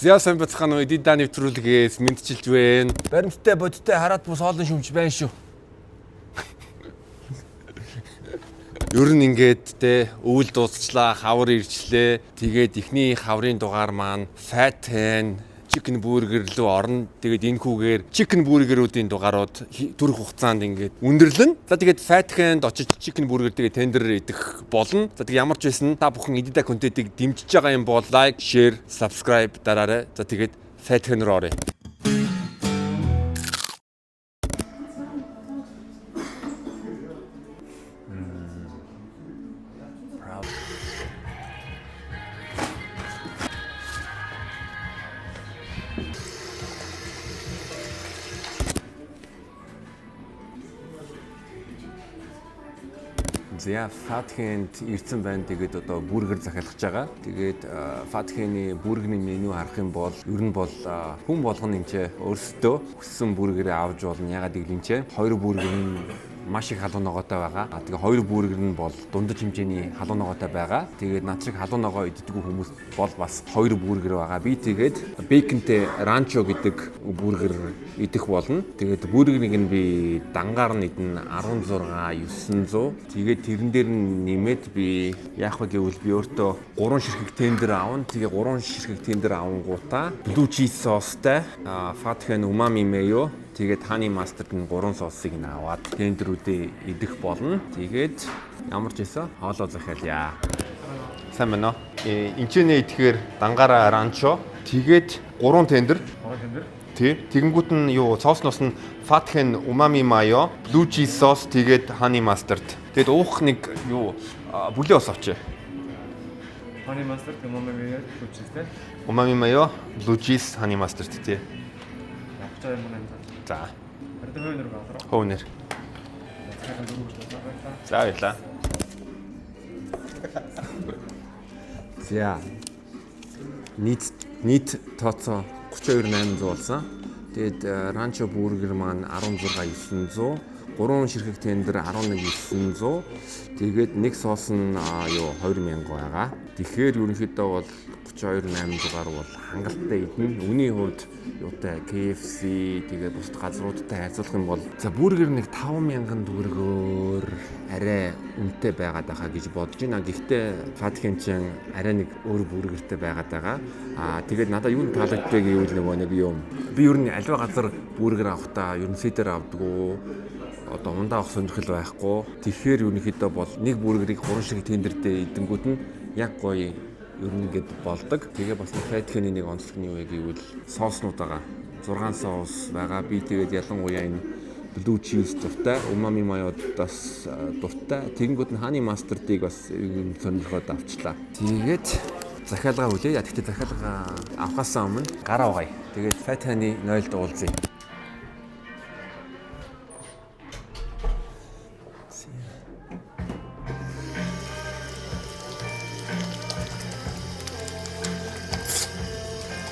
Зяасан бацхан уу эдийн дааны нэвтрүүлгээс мэдчилж байна. Баримттай бодтой хараад бус хоолн шүмж байна шүү. Ер нь ингээд те өвөл дуусчлаа, хавар ирчлээ. Тэгээд ихний хаврын дугаар маань Fat Hen chicken burger руу орно. Тэгээд энэ хүүгээр chicken burger-уудын дугаарууд төрөх хугацаанд ингээд өндөрлөн. За тэгээд Fat Hen-д очиж chicken burger тэгээд тендер идэх болно. За тэгээд ямар ч байсан та бүхэн эдийн контентыг дэмжиж байгаа юм бол лайк, share, subscribe дараарай. За тэгээд Fat Hen руу оръё. За Fat Hen-д ирсэн байна. Тэгээд одоо бургер захиалгаж байгаа. Тэгээд Fat Hen-ийн бургерийн меню харах юм бол ер нь бол хүн болгоно энэ өөрсдөө хүссэн бургерээ авч болно. Ягаад гэвэл энэ хоёр бургер нь маш их халуун ногоотой байгаа. Тэгээ хоёр бургер нь бол дундаж хэмжээний халуун ногоотой байгаа. Тэгээд над шиг халуун ногоо иддэггүй хүмүүс бол бас хоёр бургер байгаа. Би тэгээд бэйконтэй ранчо гэдэг бургер идэх болно. Тэгээд бургерийг нь би дангаар нь идэн 16,900. Тэгээд тэрэн дээр нэмээд би яах вэ гэвэл би өөртөө 3 ширхэг тендер аавна. Тэгээ 3 ширхэг тендер авангуудаа blue cheese sauceтай Fat Hen umami mayo тэгээд honey mustard нь 3 соосыг н аваад тендерүүдээ идэх болно. Тэгээд ямар ч байсан хоолоо захиалъя. Сайн байна уу? Энчэнэ идэхээр дангаараа ранчо. Тэгээд 3 тендер. 3 тендер. Тий. Тэгэнгүүт нь юу соосноос нь Fat Hen umami mayo, blue cheese sauce тэгээд honey mustard. Тэгээд уух нэг юу бүлээ ус авчээ. Honey mustard, umami mayo, blue cheese тэ. Umami mayo, blue cheese, honey mustard тий. Явцаа юм байна. За. Хөнөр гавраа. Хөнөр. За баярлаа. За. Нийт тооцоо 32,800 болсон. Тэгээд ранчо бургер маань 16,900, 3 ширхэг тендер 11,900. Тэгээд нэг соос нь 2,000 байгаа. Тэгэхээр ерөнхийдөө бол 32,800-аар бол хангалттай идэнэ. Үүний хувьд юутай KFC тэгээд бусад газруудтай харьцуулах юм бол за бургер нэг 5,000 төгрөгөөр арай үнэтэй байгаад байгаа гэж бодож байна. Гэхдээ Fat Hen чинь арай нэг өөр бургертэй байгаад байгаа. Тэгээд надад юу таалагддаг гэвэл нэг юм. Би ер нь аливаа газар бургер авахдаа ер нь сетер авдаггүй. Одоо ундаа авах сонирхол байхгүй. Тэгэхээр ерөнхийдөө бол нэг бургерийг 3 ширхэг тендертэй идэнгүүт нь яг гоё ер нь ингээд болдог. Тэгээ бас Fat Hen-ийн нэг онцлог нь юу вэ гэвэл сооснууд байгаа. 6 соос байгаа. Би тэгээд ялангуяа энэ blue cheese дуртай, umami mayo-даас дуртай. Тэгэнгүүт нь honey mustard-ыг бас сонирхоод авчлаа. Тэгээд захиалга үлээ. Гэхдээ захиалга авахаас өмнө гараа угаая. Тэгээд Fat Hen-ийн 0-д уулзъя.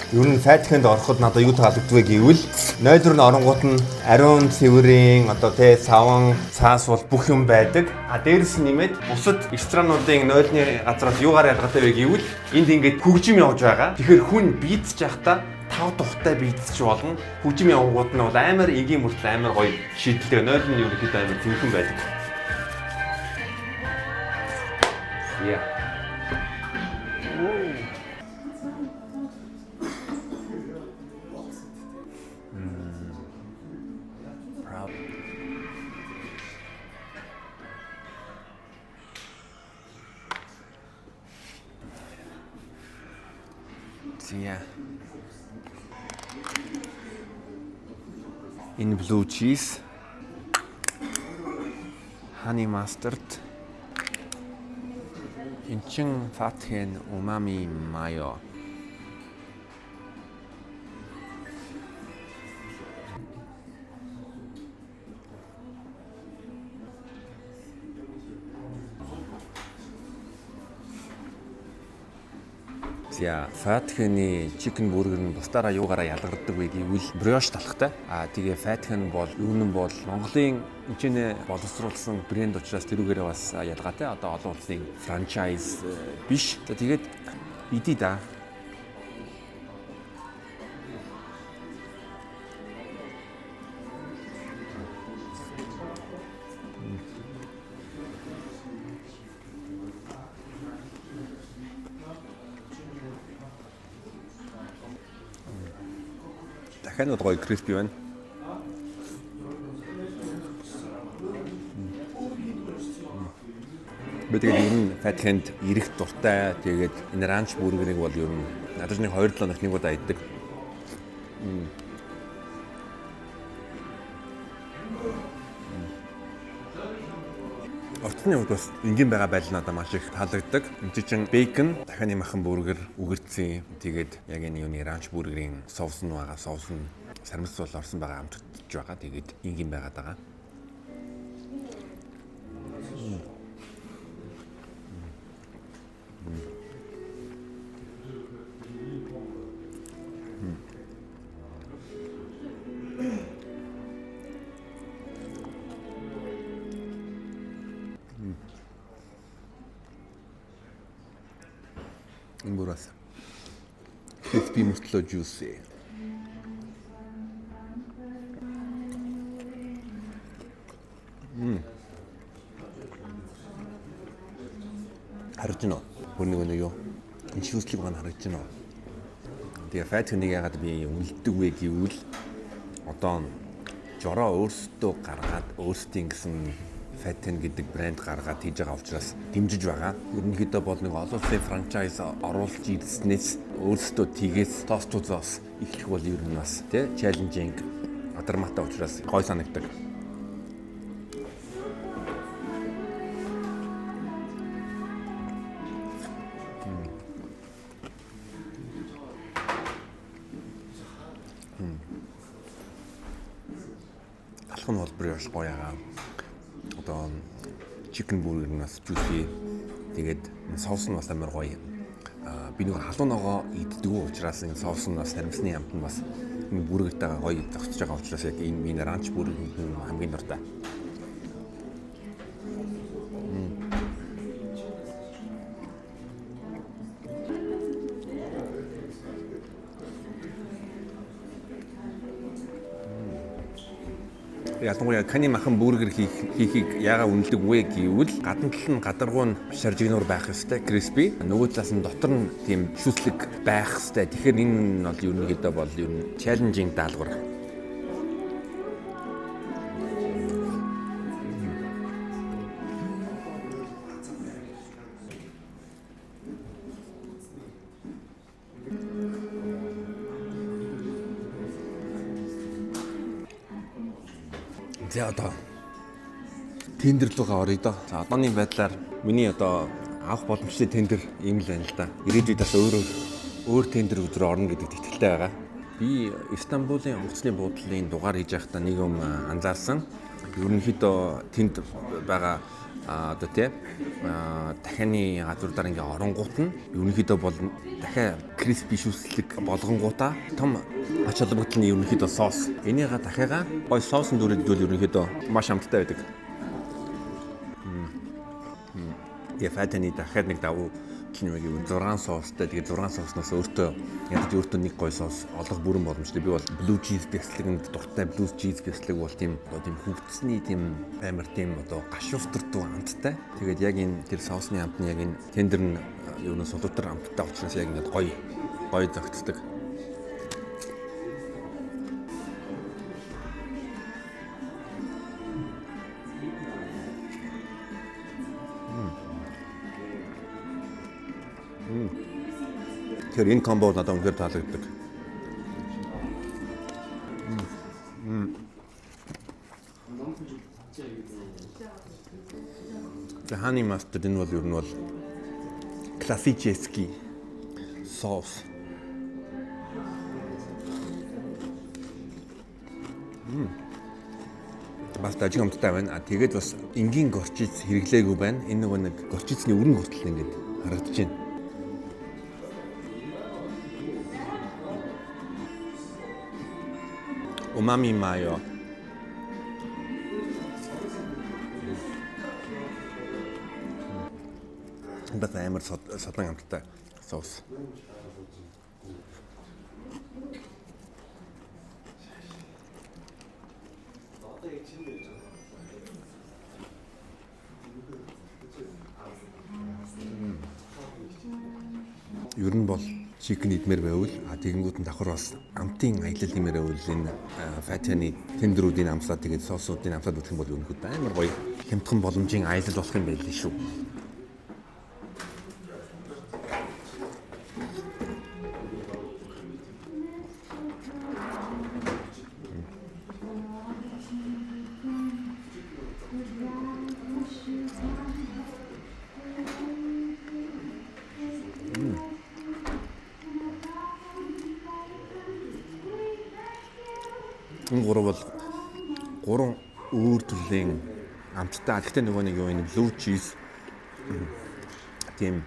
Ер нь Fat Hen-д ороход надад юу таалагдвэ гэвэл 0-р нь оронгууд нь ариун цэврийн одоо тэ саван цаас бол бүх юм байдаг. Дээрээс нэмээд бусад ресторануудын 0-ны газраас юугаар ялгаатай вэ гэвэл энд ингээд хөгжим явж байгаа. Тэгэхээр хүн бийдэж явахдаа тав тухтай бийдэж болно. Хөгжим явгууд нь бол амар энгийн мөртөл амар гоё шийдэлтэй. 0 нь ерөнхийдөө амар цэвэрхэн байдаг. Yeah. Yeah. In blue cheese, honey mustard, in Fat Hen umami mayo. За Fat Hen-ийн chicken burger нь бусдаараа юугаараа ялгардаг вэ гэвэл brioche талхтай. Тэгээ Fat Hen бол юу нь бол Монголын энэчнээ боловсруулсан брэнд учраас тэрүүгээрээ бас ялгаатай. Одоо олон улсын франчайз биш. Тэгээд идий да. Дахиад гоё криспи байна. Би тэгээд ер нь фатхэнд ирэх дуртай. Тэгээд энэ ранч бургерийг бол ер нь надад нэг 2-7 хоног нэг удаа иддэг. Орцны хувьд бас энгийн байгаа байдал надад маш их таалагддаг. Энд чинь бейкон, дахианы махан бургер, үгэрцэн. Тэгээд яг энэ юуны ранч бургерийн соус нь байгаа. Соус нь сармис бол орсон байгаа амтдж байгаа. Тэгээд энгийн байгаад байгаа. Энэ бүр бас crispy мөртлөө juicy. Харж байна уу? Бүр нэг юу? Энэ шүүслэг маань харж байна уу? Тэгээ фатхнийг яагаад би үлддэг вэ гэвэл одоо жороо өөрсдөө гаргаад өөрсдийн гэсэн Fatten гэдэг брэнд гаргаад хийж байгаа учраас дэмжиж байгаа. Ерөнхийдөө бол нэг олон улсын франчайз оруулж ирснээс өөрсдөө тгээс тостуудаас эхлэх бол ер нь бас тий чаленжинг адармаатай учраас гой санагдаг. Алхам холбор яаш гоё ягаа. Одоо chicken burger нь бас juicy. Тэгээд соус нь бас амар гоё. Би нэг халуун ногоо иддэг учраас энэ соус нь бас сармисны амт нь бас энэ бүргэртэйгээ гоё зохицож байгаа учраас яг энэ ранч бүрэг хамгийн дуртай. Ялангуяа кани махан бургер хийхийг яагаад үнэлдэг вэ гэвэл гадна тал нь гадаргуу нь шаржигнуур байх ёстой crispy. Нөгөө талаас нь дотор нь тийм шүслэг байх ёстой. Тэгэхээр энэ нь бол ерөнхийдөө бол ер нь challenging даалгавар. За одоо тендер руугаа оръё доо. За одооний байдлаар миний одоо авах боломжтой тендер ийм л байна л да. Ирээдүйд бас өөр тендер өдрөө орно гэдэгт итгэлтэй байгаа. Би Стамбулын онгоцны буудлын дугаар хийж байхдаа нэг юм анзаарсан. Ерөнхийдөө тэнд байгаа одоо тий дахианы газруудаар ингээ оронгууд нь ерөнхийдөө бол дахиад crispy шүслэг болгонгуудаа том ач холбогдолны ерөнхийдөө соус. Энийгээ дахиагаа гой соусын дүрэлдвэл ерөнхийдөө маш амттай байдаг. Тэгээ фатаны дахиад нэг давуу киног 6 соустай. Тэгээ 6 соусноос өөртөө ядаж өөртөө нэг гой соус олох бүрэн боломжтой. Би бол blue cheese бяцлаганд дуртай. Blue cheese бяцлаг бол тийм хөвгцсний тийм амар тийм одоо гашуустардуу амттай. Тэгээд яг энэ тэр соусны амт нь яг энэ тендер нь юу нэ сулуутар амттай учраас яг ингээд гой зөгцдөг. Тэгэхээр энэ комбо надад үнэхээр таалагддаг. Honey mustard энэ бол ер нь бол классический соус. Бас дажиг амттай байна. Тэгээд бас энгийн горчиц хэрэглээгүй байна. Энэ нөгөө нэг горчицны өрн хүртэл ингээд харагдаж байна. Umami mayo. Бас амар содон амттай соус. Ер нь бол чикен идмээр байвал тэгэнгүүт нь давхар бас амтын аялал нэмэр байвал энэ фатаны тендерүүдийн амсаа тэгээд соосуудын амсаад үзэх юм бол ерөнхийдөө амар гоё хямдхан боломжийн аялал болох юм байл шүү. Энэ гурав бол гурван өөр төрлийн амттай. Гэхдээ нөгөө нэг юу энэ blue cheese тийм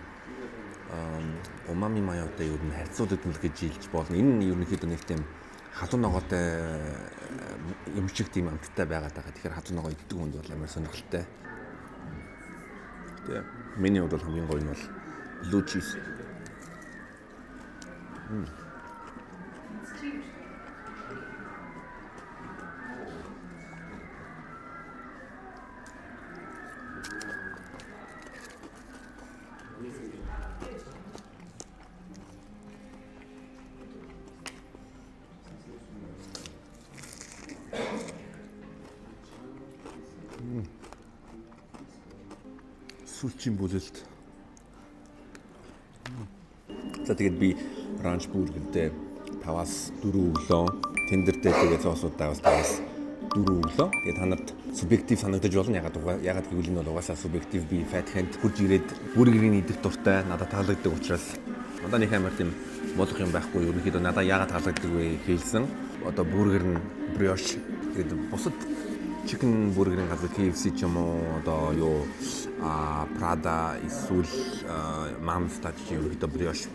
умами маяатай юу н харьцуулаад нь гэж хэлж болно. Энэ нь ерөнхийдөө нэг тийм халуун ногоотой юм шиг тийм амттай байгаад байгаа. Тэгэхээр халуун ногоо иддэг хүнд бол амар сонирхолтой. Тэгээ миний хувьд бол хамгийн гоё нь бол blue cheese. Сүүлчийн бүлэлт. За тэгээд би ранч бургертэй 5-аас 4 өглөө, тендертэй тэгээд соосуудаа бас 5-аас 4 өглөө. Тэгээд та нарт субъектив санагдаж болно. Ягаад гэвэл энэ бол угаасаа субъектив би фатхэнд хурж ирээд бургерийн идэх дуртай надад таалагддаг учраас надад нэг амар тийм болох юм байхгүй. Ерөнхийдөө надад ягаад таалагддаг вэ хэлсэн. Одоо бургер нь брioche тэгээд бусад chicken бургерийн газар KFC ч юм уу одоо юу Prada эсвэл Mams тач ерөөдөө brioche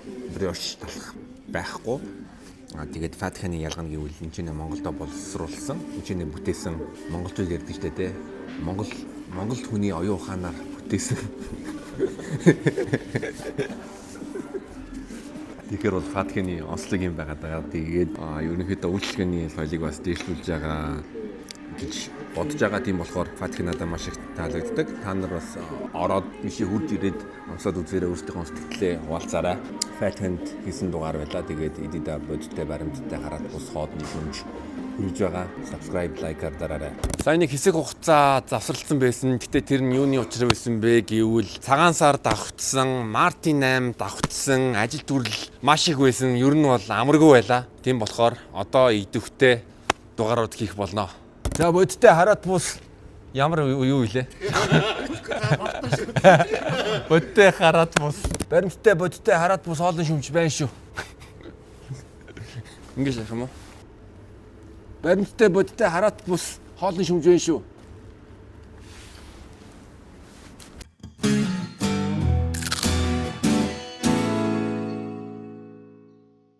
талах байхгүй. Тэгээд фатханы ялгана гэвэл энэ чинь Монголдо боловсруулсан. Энэ чинь бүтээсэн монголчууд ярьдаг штэ тий. Монгол хүний оюун ухаанаар бүтээсэн. Тэгэхээр бол фатханы онцлог юм байгаад байгаа. Тэгээд ерөнхийдөө үйлчлэгээний соёлыг бас дээшлүүлж байгаа гэж бодож байгаа. Тийм болохоор фатх надад маш их таалагддаг. Та нар бас ороод миши хурж ирээд амсаад үзээрэй, өөрсдийнхөө сэтгэлээ хуваалцаарай. Фатханд хийсэн дугаар байлаа. Тэгээд эдида бодиттой баримттай хараад бус хоодны шүнж хүрж байгаа. Subscribe, like-аар дараарай. Сайн нэг хэсэг хугацаа завсарласан байсан. Гэтэ тэр нь юуны учраа байсан бэ гэвэл цагаан сар давхцсан, Мартин 8 давхцсан, ажил төрөл маш их байсан. Ер нь бол амаргүй байлаа. Тийм болохоор одоо идэвхтэй дугаарууд хийх болно. За бодиттой хараат бус ямар юу илээ? Бодиттой хараат бус. Баримттай бодиттой хараат бус хоолны шүмж байна шүү. Ингэж яах юм уу? Баримттай бодиттой хараат бус хоолны шүмж байна шүү.